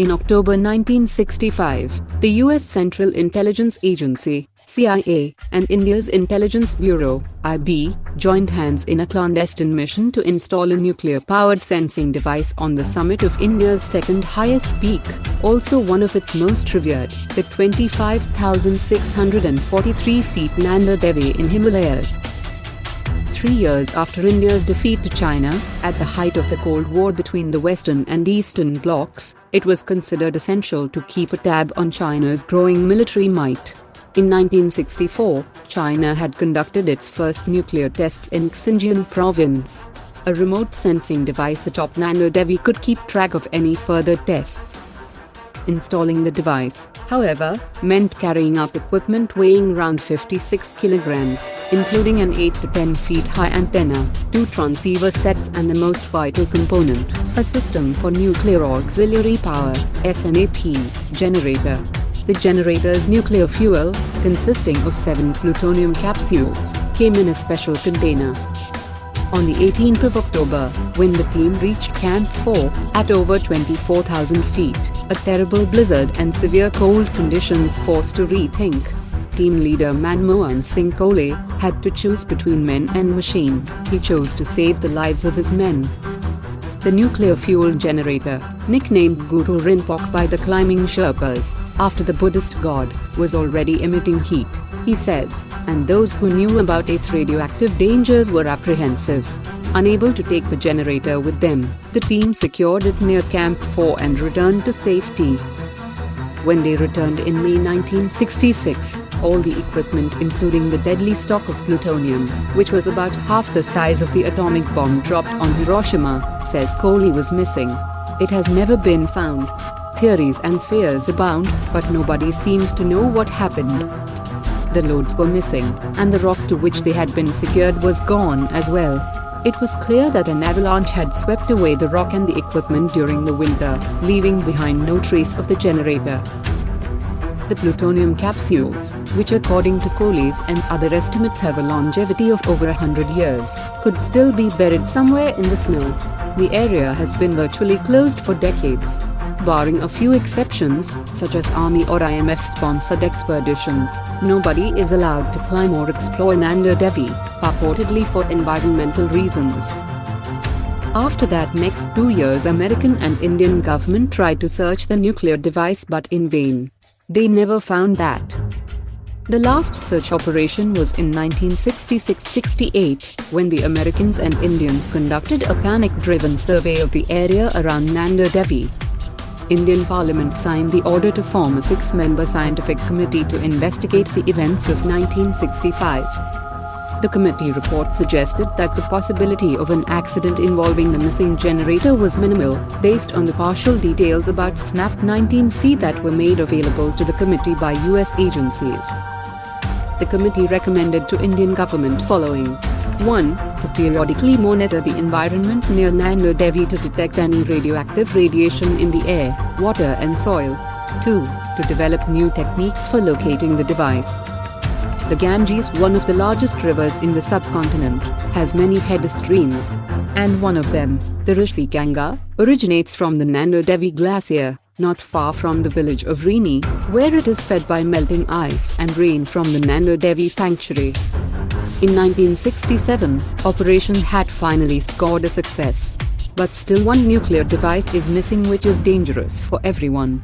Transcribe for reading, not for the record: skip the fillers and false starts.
In October 1965, the U.S. Central Intelligence Agency (CIA) and India's Intelligence Bureau (IB) joined hands in a clandestine mission to install a nuclear-powered sensing device on the summit of India's second-highest peak, also one of its most revered, the 25,643 feet Nanda Devi in Himalayas. 3 years after India's defeat to China, at the height of the Cold War between the Western and Eastern blocs, it was considered essential to keep a tab on China's growing military might. In 1964, China had conducted its first nuclear tests in Xinjiang province. A remote sensing device atop Nanda Devi could keep track of any further tests. Installing the device, however, meant carrying up equipment weighing around 56 kilograms, including an 8 to 10 feet high antenna, 2 transceiver sets and the most vital component, a system for nuclear auxiliary power (SNAP) generator. The generator's nuclear fuel, consisting of 7 plutonium capsules, came in a special container. On the 18th of October, when the team reached Camp 4, at over 24,000 feet, a terrible blizzard and severe cold conditions forced to rethink. Team leader Manmohan Singh Kohli had to choose between men and machine. He chose to save the lives of his men. The nuclear fuel generator, nicknamed Guru Rinpoche by the climbing Sherpas, after the Buddhist god, was already emitting heat, he says, and those who knew about its radioactive dangers were apprehensive. Unable to take the generator with them, the team secured it near Camp 4 and returned to safety. When they returned in May 1966, all the equipment including the deadly stock of plutonium, which was about half the size of the atomic bomb dropped on Hiroshima, says Kohli, was missing. It has never been found. Theories and fears abound, but nobody seems to know what happened. The loads were missing, and the rock to which they had been secured was gone as well. It was clear that an avalanche had swept away the rock and the equipment during the winter, leaving behind no trace of the generator. The plutonium capsules, which according to Kohli's and other estimates have a longevity of over 100 years, could still be buried somewhere in the snow. The area has been virtually closed for decades. Barring a few exceptions, such as Army or IMF-sponsored expeditions, nobody is allowed to climb or explore Nanda Devi, purportedly for environmental reasons. After that next 2 years, American and Indian government tried to search the nuclear device but in vain. They never found that. The last search operation was in 1966-68, when the Americans and Indians conducted a panic-driven survey of the area around Nanda Devi. Indian Parliament signed the order to form a 6-member scientific committee to investigate the events of 1965. The committee report suggested that the possibility of an accident involving the missing generator was minimal, based on the partial details about SNAP-19C that were made available to the committee by US agencies. The committee recommended to Indian government following: 1. To periodically monitor the environment near Nanda Devi to detect any radioactive radiation in the air, water and soil. 2. To develop new techniques for locating the device. The Ganges, one of the largest rivers in the subcontinent, has many head streams, and one of them, the Rishi Ganga, originates from the Nanda Devi glacier, not far from the village of Reeni, where it is fed by melting ice and rain from the Nanda Devi sanctuary. In 1967, Operation had finally scored a success. But still one nuclear device is missing, which is dangerous for everyone.